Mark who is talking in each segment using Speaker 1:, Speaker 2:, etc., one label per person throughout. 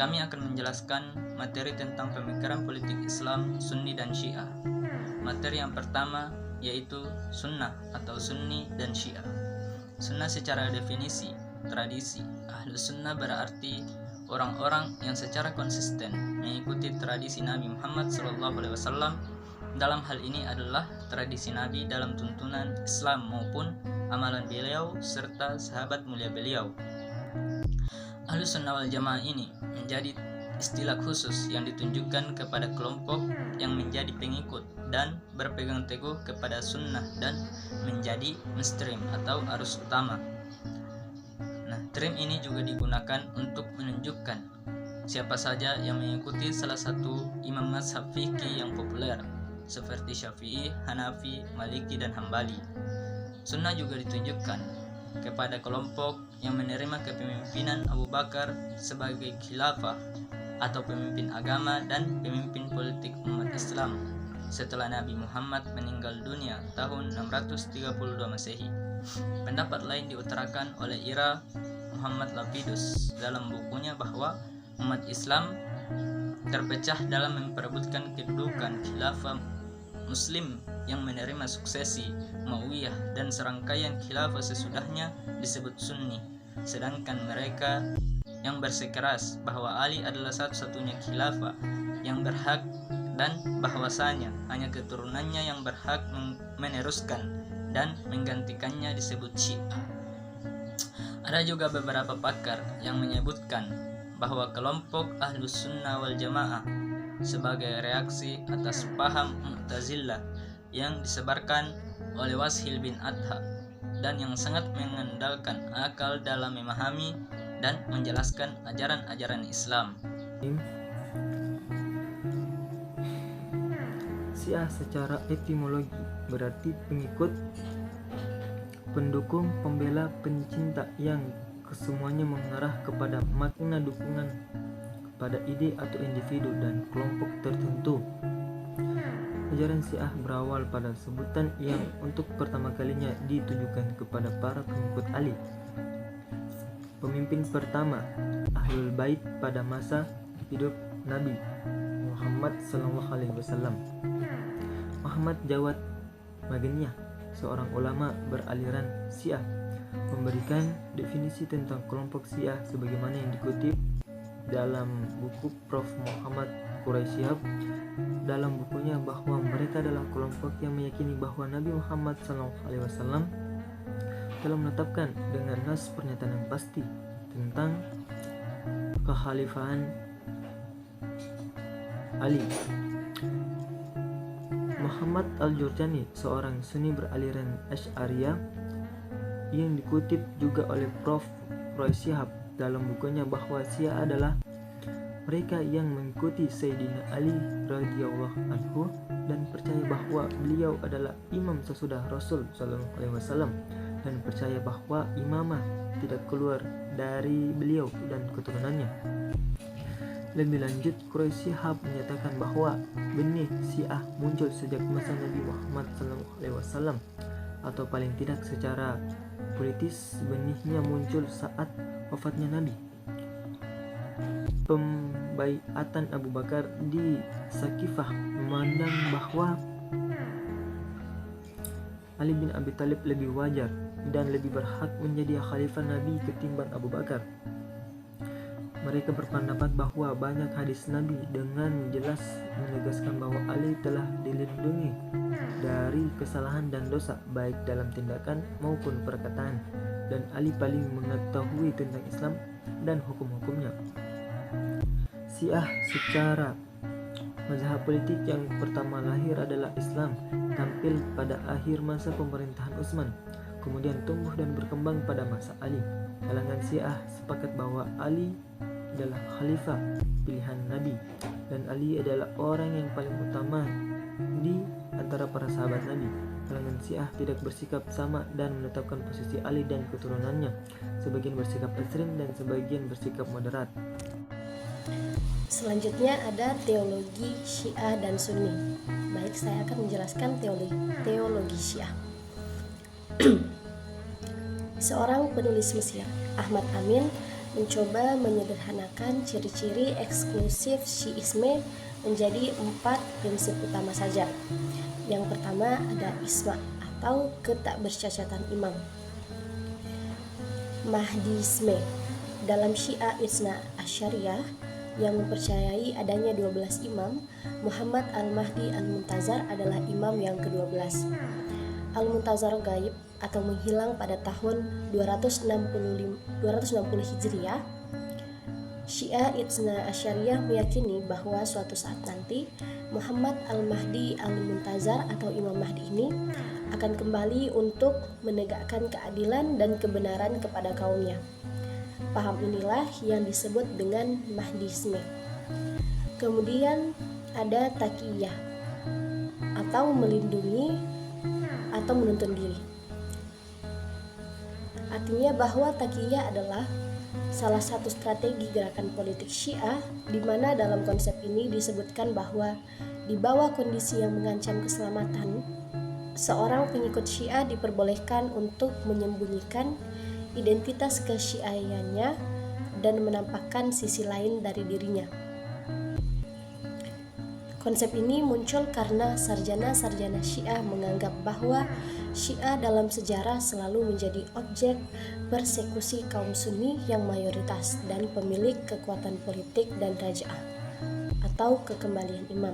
Speaker 1: Kami akan menjelaskan materi tentang pemikiran politik Islam, Sunni dan Syiah. Materi yang pertama yaitu Sunnah atau Sunni dan Syiah. Sunnah secara definisi, tradisi. Ahlus Sunnah berarti orang-orang yang secara konsisten mengikuti tradisi Nabi Muhammad SAW. Dalam hal ini adalah tradisi Nabi dalam tuntunan Islam maupun amalan beliau serta sahabat mulia beliau. Ahlus Sunnah wal Jamaah ini menjadi istilah khusus yang ditunjukkan kepada kelompok yang menjadi pengikut dan berpegang teguh kepada sunnah dan menjadi mainstream atau arus utama. Nah, term ini juga digunakan untuk menunjukkan siapa saja yang mengikuti salah satu imam mazhab fikih yang populer seperti Syafi'i, Hanafi, Maliki, dan Hambali. Sunnah juga ditunjukkan kepada kelompok yang menerima kepemimpinan Abu Bakar sebagai khilafah atau pemimpin agama dan pemimpin politik umat Islam setelah Nabi Muhammad meninggal dunia tahun 632 Masehi. Pendapat lain diutarakan oleh Ira Muhammad Lapidus dalam bukunya bahwa umat Islam terpecah dalam memperebutkan kedudukan khilafah Muslim yang menerima suksesi Umayyah dan serangkaian khilafah sesudahnya disebut Sunni, sedangkan mereka yang bersikeras bahwa Ali adalah satu-satunya khilafah yang berhak dan bahwasanya hanya keturunannya yang berhak meneruskan dan menggantikannya disebut Syiah. Ada juga beberapa pakar yang menyebutkan bahwa kelompok Ahlus Sunnah wal Jamaah sebagai reaksi atas paham Mu'tazilah yang disebarkan oleh Washil bin Adha dan yang sangat mengandalkan akal dalam memahami dan menjelaskan ajaran-ajaran Islam.
Speaker 2: Syiah secara etimologi berarti pengikut, pendukung, pembela, pencinta yang kesemuanya mengarah kepada makna dukungan pada ide atau individu dan kelompok tertentu. Ajaran Syiah berawal pada sebutan yang untuk pertama kalinya ditujukan kepada para pengikut Ali, pemimpin pertama Ahlul Bait pada masa hidup Nabi Muhammad SAW. Muhammad Jawad Mageniyah, seorang ulama beraliran Syiah, memberikan definisi tentang kelompok Syiah sebagaimana yang dikutip dalam buku Prof. Muhammad Quraisyihab dalam bukunya bahwa mereka adalah kelompok yang meyakini bahwa Nabi Muhammad SAW telah menetapkan dengan nas pernyataan yang pasti tentang kekhalifahan Ali. Muhammad Al-Jurjani, seorang Sunni beraliran Asy'ariyah yang dikutip juga oleh Prof. Quraisyihab dalam bukunya bahwa Syiah adalah mereka yang mengikuti Sayyidina Ali radhiyallahu anhu dan percaya bahwa beliau adalah imam sesudah Rasul sallallahu alaihi wasallam dan percaya bahwa imamah tidak keluar dari beliau dan keturunannya. Lebih lanjut, Quraisyihab menyatakan bahwa benih Syiah muncul sejak masa Nabi Muhammad SAW atau paling tidak secara politis benihnya muncul saat wafatnya Nabi. Pembaiatan Abu Bakar di Saqifah memandang bahwa Ali bin Abi Thalib lebih wajar dan lebih berhak menjadi khalifah Nabi ketimbang Abu Bakar. Mereka berpendapat bahwa banyak hadis Nabi dengan jelas menegaskan bahwa Ali telah dilindungi dari kesalahan dan dosa baik dalam tindakan maupun perkataan, dan Ali paling mengetahui tentang Islam dan hukum-hukumnya. Syiah secara mazhab politik yang pertama lahir adalah Islam, tampil pada akhir masa pemerintahan Utsman, kemudian tumbuh dan berkembang pada masa Ali. Kalangan Syiah sepakat bahwa Ali adalah khalifah pilihan Nabi dan Ali adalah orang yang paling utama di antara para sahabat Nabi. Kalangan Syiah tidak bersikap sama dan menetapkan posisi Ali dan keturunannya. Sebagian bersikap ekstrem dan sebagian bersikap moderat.
Speaker 3: Selanjutnya ada teologi Syiah dan Sunni. Baik, saya akan menjelaskan teologi Syiah. Seorang penulis Mesir, Ahmad Amin, mencoba menyederhanakan ciri-ciri eksklusif Syiisme menjadi 4 prinsip utama saja. Yang pertama ada isma atau ketakbercacatan imam. Mahdisme. Dalam Syiah Itsna Asyariyah yang mempercayai adanya 12 imam, Muhammad Al-Mahdi Al-Muntazar adalah imam yang ke-12. Al-Muntazar gaib atau menghilang pada tahun 260 Hijriah. Syiah Itsna Asyariyah meyakini bahwa suatu saat nanti Muhammad Al-Mahdi Al-Muntazar atau Imam Mahdi ini akan kembali untuk menegakkan keadilan dan kebenaran kepada kaumnya. Paham inilah yang disebut dengan Mahdisme. Kemudian ada Taqiyah atau melindungi atau menuntun diri. Artinya bahwa Taqiyah adalah salah satu strategi gerakan politik Syiah, di mana dalam konsep ini disebutkan bahwa di bawah kondisi yang mengancam keselamatan, seorang pengikut Syiah diperbolehkan untuk menyembunyikan identitas kesyiahiannya dan menampakkan sisi lain dari dirinya. Konsep ini muncul karena sarjana-sarjana Syiah menganggap bahwa Syiah dalam sejarah selalu menjadi objek persekusi kaum Sunni yang mayoritas dan pemilik kekuatan politik dan raja'ah atau kekembalian imam.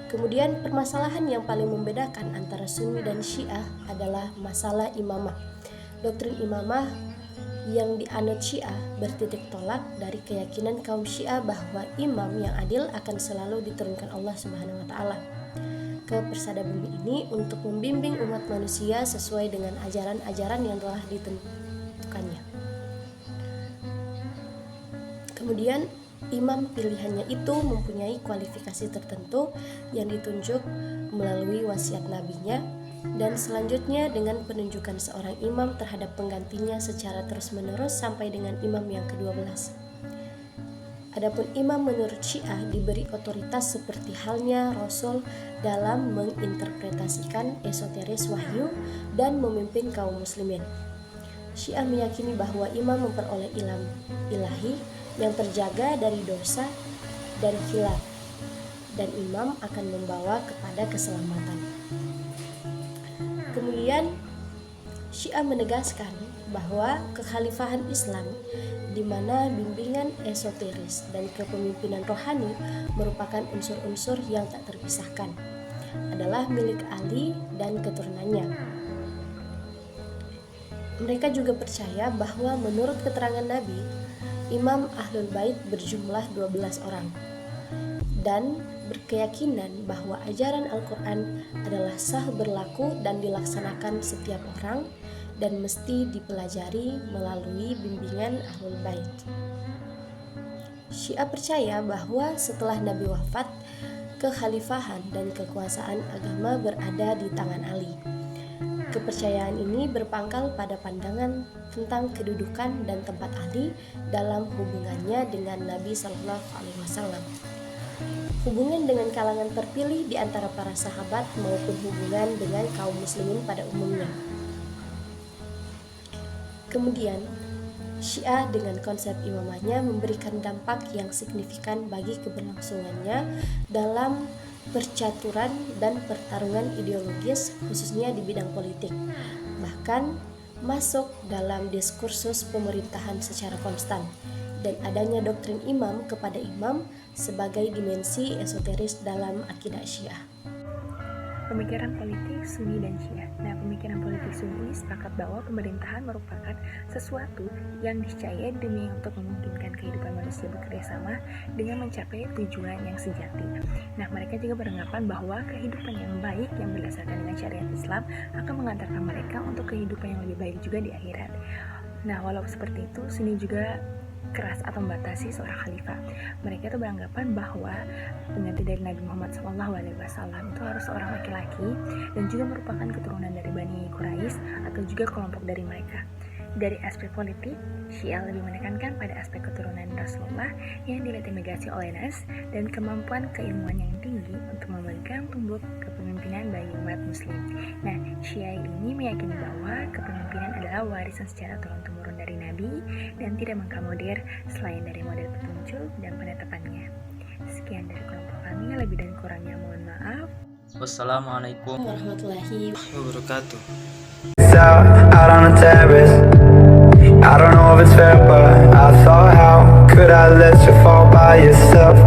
Speaker 3: Kemudian permasalahan yang paling membedakan antara Sunni dan Syiah adalah masalah imamah. Doktrin imamah yang dianut Syiah bertitik tolak dari keyakinan kaum Syiah bahwa imam yang adil akan selalu diturunkan Allah Subhanahu wa taala ke persada bumi ini untuk membimbing umat manusia sesuai dengan ajaran-ajaran yang telah ditentukannya. Kemudian imam pilihannya itu mempunyai kualifikasi tertentu yang ditunjuk melalui wasiat nabinya, dan selanjutnya dengan penunjukan seorang imam terhadap penggantinya secara terus-menerus sampai dengan imam yang ke-12. Adapun imam menurut Syiah diberi otoritas seperti halnya Rasul dalam menginterpretasikan esoteris wahyu dan memimpin kaum muslimin. Syiah meyakini bahwa imam memperoleh ilham ilahi yang terjaga dari dosa dan khilaf, dan imam akan membawa kepada keselamatan. Kemudian Syiah menegaskan bahwa kekhalifahan Islam, di mana bimbingan esoteris dan kepemimpinan rohani merupakan unsur-unsur yang tak terpisahkan, adalah milik Ali dan keturunannya. Mereka juga percaya bahwa menurut keterangan Nabi, Imam Ahlul Bait berjumlah 12 orang, dan berkeyakinan bahwa ajaran Al-Quran adalah sah berlaku dan dilaksanakan setiap orang dan mesti dipelajari melalui bimbingan Ahlul Bait. Syiah percaya bahwa setelah Nabi wafat, kekhalifahan dan kekuasaan agama berada di tangan Ali. Kepercayaan ini berpangkal pada pandangan tentang kedudukan dan tempat Ali dalam hubungannya dengan Nabi Shallallahu Alaihi Wasallam, hubungan dengan kalangan terpilih di antara para sahabat maupun hubungan dengan kaum muslimin pada umumnya. Kemudian, Syiah dengan konsep imamahnya memberikan dampak yang signifikan bagi keberlangsungannya dalam percaturan dan pertarungan ideologis, khususnya di bidang politik, bahkan masuk dalam diskursus pemerintahan secara konstan, dan adanya doktrin imam kepada imam sebagai dimensi esoteris dalam akidah Syiah.
Speaker 4: Pemikiran politik Sunni dan Syiah. Nah, pemikiran politik Sunni ini sepakat bahwa pemerintahan merupakan sesuatu yang niscaya demi untuk memungkinkan kehidupan manusia bekerja sama dengan mencapai tujuan yang sejati. Nah, mereka juga beranggapan bahwa kehidupan yang baik yang berdasarkan dengan syariat Islam akan mengantarkan mereka untuk kehidupan yang lebih baik juga di akhirat. Nah, walau seperti itu, Sunni juga keras atau membatasi seorang khalifah. Mereka itu beranggapan bahwa pengganti dari Nabi Muhammad SAW itu harus seorang laki-laki dan juga merupakan keturunan dari Bani Quraisy atau juga kelompok dari mereka. Dari aspek politik, Syiah lebih menekankan pada aspek keturunan Rasulullah yang dilegitimasi oleh Nas dan kemampuan keilmuan yang tinggi untuk memegang tumbuk kepemimpinan bagi umat muslim. Nah, Syiah ini meyakini bahwa kepemimpinan adalah warisan secara turun-temurun dari Nabi dan tidak mengakomodir selain dari model petunjuk dan penetapannya. Sekian dari kelompok kami, lebih dan kurangnya mohon maaf.
Speaker 1: Wassalamualaikum
Speaker 3: warahmatullahi
Speaker 2: wabarakatuh.
Speaker 5: Out on a terrace. I don't know if it's fair, but I thought, how could I let you fall by yourself?